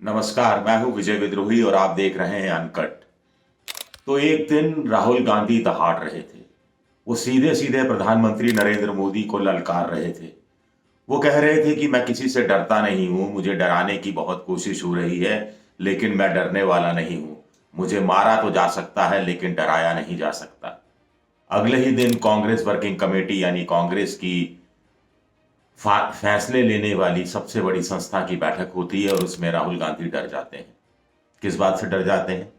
नमस्कार, मैं हूं विजय विद्रोही और आप देख रहे हैं अनकट। तो एक दिन राहुल गांधी दहाड़ रहे थे। वो सीधे सीधे प्रधानमंत्री नरेंद्र मोदी को ललकार रहे थे। वो कह रहे थे कि मैं किसी से डरता नहीं हूं, मुझे डराने की बहुत कोशिश हो रही है, लेकिन मैं डरने वाला नहीं हूं। मुझे मारा तो जा सकता है, लेकिन डराया नहीं जा सकता। अगले ही दिन कांग्रेस वर्किंग कमेटी यानी कांग्रेस की फैसले लेने वाली सबसे बड़ी संस्था की बैठक होती है और उसमें राहुल गांधी डर जाते हैं। किस बात से डर जाते हैं?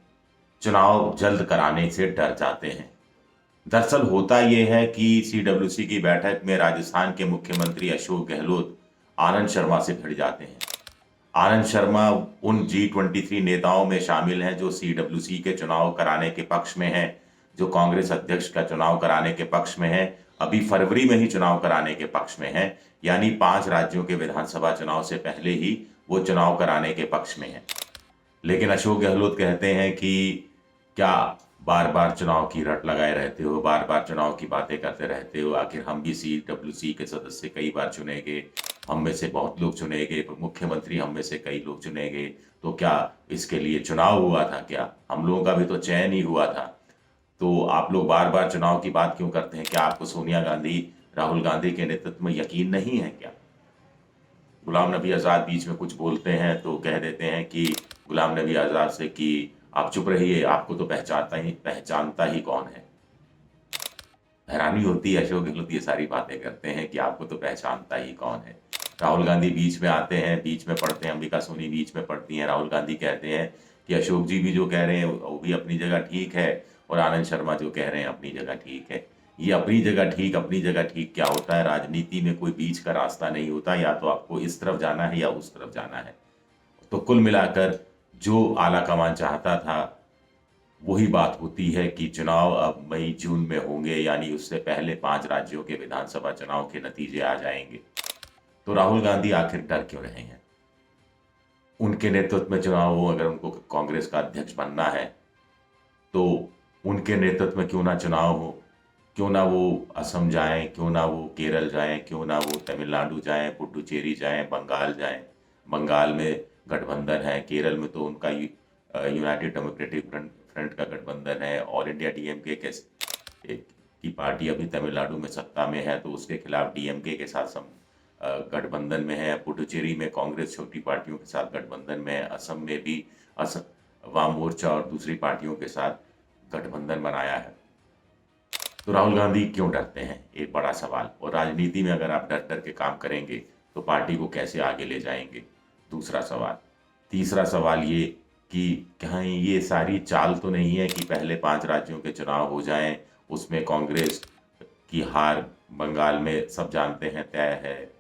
चुनाव जल्द कराने से डर जाते हैं। दरअसल होता यह है कि सीडब्ल्यूसी की बैठक में राजस्थान के मुख्यमंत्री अशोक गहलोत आनंद शर्मा से भिड़ जाते हैं। आनंद शर्मा उन G23 नेताओं में शामिल हैं जो सीडब्ल्यूसी के चुनाव कराने के पक्ष में हैं, जो कांग्रेस अध्यक्ष का चुनाव कराने के पक्ष में हैं, अभी फरवरी में ही चुनाव कराने के पक्ष में हैं, यानी 5 राज्यों के विधानसभा चुनाव से पहले ही वो चुनाव कराने के पक्ष में हैं। लेकिन अशोक गहलोत कहते हैं कि क्या बार बार चुनाव की रट लगाए रहते हो, बार बार चुनाव की बातें करते रहते हो, आखिर हम भी सीडब्ल्यूसी के सदस्य कई बार चुने गए, हम में से बहुत लोग चुने गए, मुख्यमंत्री हम में से कई लोग चुने गए, तो क्या इसके लिए चुनाव हुआ था? क्या हम लोगों का भी तो चयन ही हुआ था? तो आप लोग बार बार चुनाव की बात क्यों करते हैं? क्या आपको सोनिया गांधी, राहुल गांधी के नेतृत्व में यकीन नहीं है क्या? गुलाम नबी आज़ाद बीच में कुछ बोलते हैं तो कह देते हैं कि गुलाम नबी आज़ाद से कि आप चुप रहिए, आपको तो पहचानता ही कौन है। हैरानी होती है, अशोक गहलोत ये सारी बातें करते हैं कि आपको तो पहचानता ही कौन है। राहुल गांधी बीच में आते हैं, बीच में पढ़ते हैं, अंबिका सोनी बीच में पढ़ती हैं, राहुल गांधी कहते हैं कि अशोक जी भी जो कह रहे हैं वो भी अपनी जगह ठीक है, और आनंद शर्मा जो कह रहे हैं अपनी जगह ठीक है। ये अपनी जगह ठीक क्या होता है? राजनीति में कोई बीच का रास्ता नहीं होता, या तो आपको इस तरफ जाना है या उस तरफ जाना है। तो कुल मिलाकर जो आला कमान चाहता था वही बात होती है कि चुनाव अब मई जून में होंगे, यानी उससे पहले 5 राज्यों के विधानसभा चुनाव के नतीजे आ जाएंगे। तो राहुल गांधी आखिर डर क्यों रहे हैं? उनके नेतृत्व में चुनाव हो, अगर उनको कांग्रेस का अध्यक्ष बनना है तो उनके नेतृत्व में क्यों ना चुनाव हो। क्यों ना वो असम जाएं, क्यों ना वो केरल जाएं, क्यों ना वो तमिलनाडु जाएं, पुडुचेरी जाएं, बंगाल जाएं। बंगाल में गठबंधन है, केरल में तो उनका यूनाइटेड डेमोक्रेटिक फ्रंट का गठबंधन है, ऑल इंडिया डीएमके की पार्टी अभी तमिलनाडु में सत्ता में है, तो उसके खिलाफ डीएमके के साथ गठबंधन में है। पुडुचेरी में कांग्रेस छोटी पार्टियों के साथ गठबंधन में है। असम में भी वाम मोर्चा और दूसरी पार्टियों के साथ गठबंधन बनाया है। तो राहुल गांधी क्यों डरते हैं? एक बड़ा सवाल। और राजनीति में अगर आप डर डर के काम करेंगे तो पार्टी को कैसे आगे ले जाएंगे? दूसरा सवाल। तीसरा सवाल ये कि कहीं ये सारी चाल तो नहीं है कि पहले 5 राज्यों के चुनाव हो जाएं, उसमें कांग्रेस की हार बंगाल में सब जानते हैं तय है,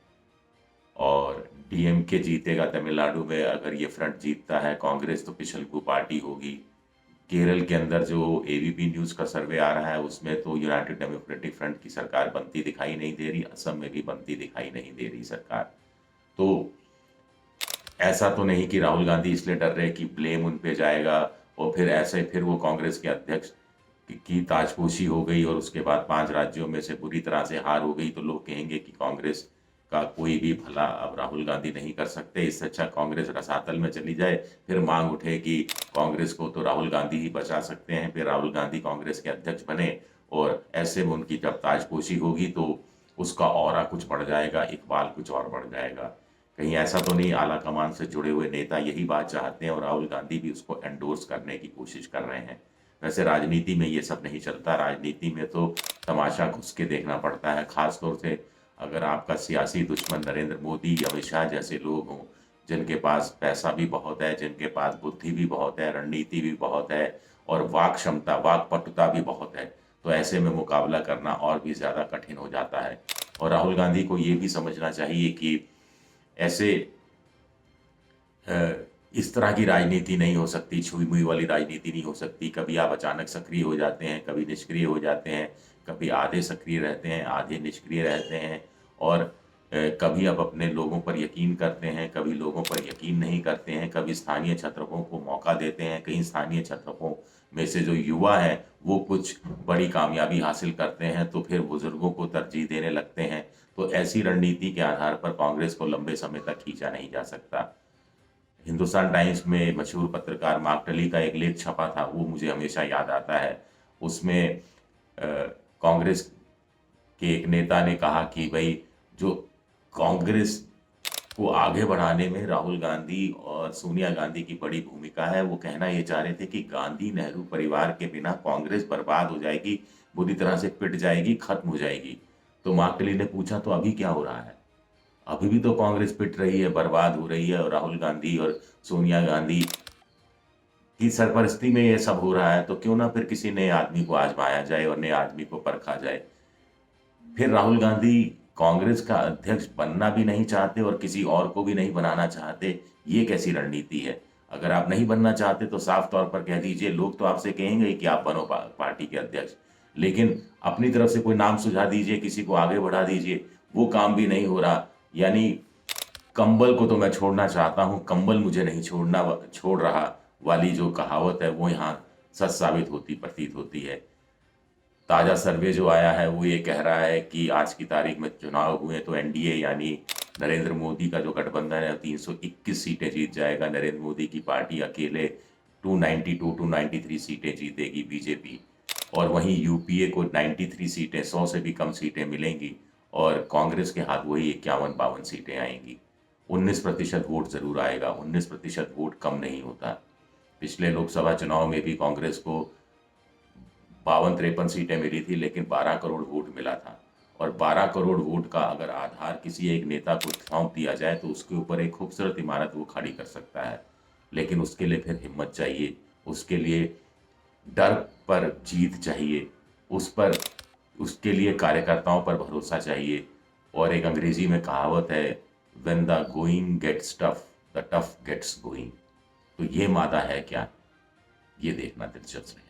और डीएमके जीतेगा तमिलनाडु में, अगर ये फ्रंट जीतता है कांग्रेस तो पिछलकू पार्टी होगी। केरल के अंदर जो एबीपी न्यूज़ का सर्वे आ रहा है उसमें तो यूनाइटेड डेमोक्रेटिक फ्रंट की सरकार बनती दिखाई नहीं दे रही, असम में भी बनती दिखाई नहीं दे रही सरकार। तो ऐसा तो नहीं कि राहुल गांधी इसलिए डर रहे कि ब्लेम उन पे जाएगा और फिर वो कांग्रेस के अध्यक्ष की ताजपोशी हो गई और उसके बाद 5 राज्यों में से बुरी तरह से हार हो गई तो लोग कहेंगे कि कांग्रेस का कोई भी भला अब राहुल गांधी नहीं कर सकते, इससे अच्छा कांग्रेस रसातल में चली जाए। फिर मांग उठे कि कांग्रेस को तो राहुल गांधी ही बचा सकते हैं, फिर राहुल गांधी कांग्रेस के अध्यक्ष बने, और ऐसे में उनकी जब ताजपोशी होगी तो उसका ऑरा कुछ बढ़ जाएगा, इकबाल कुछ और बढ़ जाएगा। कहीं ऐसा तो नहीं आला कमान से जुड़े हुए नेता यही बात चाहते हैं और राहुल गांधी भी उसको एंडोर्स करने की कोशिश कर रहे हैं? वैसे राजनीति में ये सब नहीं चलता। राजनीति में तो तमाशा घुस के देखना पड़ता है, खास तौर से अगर आपका सियासी दुश्मन नरेंद्र मोदी, अमित शाह जैसे लोग हों, जिनके पास पैसा भी बहुत है, जिनके पास बुद्धि भी बहुत है, रणनीति भी बहुत है, और वाक क्षमता, वाक पटुता भी बहुत है, तो ऐसे में मुकाबला करना और भी ज़्यादा कठिन हो जाता है। और राहुल गांधी को ये भी समझना चाहिए कि ऐसे इस तरह की राजनीति नहीं हो सकती, छुई मुई वाली राजनीति नहीं हो सकती। कभी आप अचानक सक्रिय हो जाते हैं, कभी निष्क्रिय हो जाते हैं, कभी आधे सक्रिय रहते हैं, आधे निष्क्रिय रहते हैं, और कभी आप अपने लोगों पर यकीन करते हैं, कभी लोगों पर यकीन नहीं करते हैं, कभी स्थानीय छात्रों को मौका देते हैं। कई स्थानीय छात्रों में से जो युवा हैं वो कुछ बड़ी कामयाबी हासिल करते हैं तो फिर बुजुर्गों को तरजीह देने लगते हैं। तो ऐसी रणनीति के आधार पर कांग्रेस को लंबे समय तक खींचा नहीं जा सकता। हिंदुस्तान टाइम्स में मशहूर पत्रकार मार्क टली का एक लेख छपा था, वो मुझे हमेशा याद आता है। उसमें कांग्रेस के एक नेता ने कहा कि भाई, जो कांग्रेस को आगे बढ़ाने में राहुल गांधी और सोनिया गांधी की बड़ी भूमिका है। वो कहना ये चाह रहे थे कि गांधी नेहरू परिवार के बिना कांग्रेस बर्बाद हो जाएगी, बुरी तरह से पिट जाएगी, खत्म हो जाएगी। तो मार्क टली ने पूछा, तो अभी क्या हो रहा है? अभी भी तो कांग्रेस पिट रही है, बर्बाद हो रही है, और राहुल गांधी और सोनिया गांधी की सरपरस्ती में ये सब हो रहा है। तो क्यों ना फिर किसी नए आदमी को आजमाया जाए और नए आदमी को परखा जाए। फिर राहुल गांधी कांग्रेस का अध्यक्ष बनना भी नहीं चाहते और किसी और को भी नहीं बनाना चाहते। ये कैसी रणनीति है? अगर आप नहीं बनना चाहते तो साफ तौर पर कह दीजिए। लोग तो आपसे कहेंगे ही कि आप बनो पार्टी के अध्यक्ष, लेकिन अपनी तरफ से कोई नाम सुझा दीजिए, किसी को आगे बढ़ा दीजिए। वो काम भी नहीं हो रहा। यानी कंबल को तो मैं छोड़ना चाहता हूं, कंबल मुझे नहीं छोड़ रहा वाली जो कहावत है, वो यहाँ सच साबित होती प्रतीत होती है। ताजा सर्वे जो आया है वो ये कह रहा है कि आज की तारीख में चुनाव हुए तो एनडीए यानी नरेंद्र मोदी का जो गठबंधन है 321 सीटें जीत जाएगा। नरेंद्र मोदी की पार्टी अकेले 292 सीटें जीतेगी बीजेपी, और वहीं यूपीए को 93 सीटें, 100 से भी कम सीटें मिलेंगी, और कांग्रेस के हाथ वही 51-52 सीटें आएंगी। 19% वोट जरूर आएगा। 19% वोट कम नहीं होता। पिछले लोकसभा चुनाव में भी कांग्रेस को 52-53 सीटें मिली थी, लेकिन 12 करोड़ वोट मिला था। और 12 करोड़ वोट का अगर आधार किसी एक नेता को सौंप दिया जाए तो उसके ऊपर एक खूबसूरत इमारत वो खड़ी कर सकता है। लेकिन उसके लिए फिर हिम्मत चाहिए, उसके लिए डर पर जीत चाहिए, उसके लिए कार्यकर्ताओं पर भरोसा चाहिए। और एक अंग्रेजी में कहावत है, when the going gets tough, the tough gets going. तो ये मादा है क्या? ये देखना दिलचस्प है।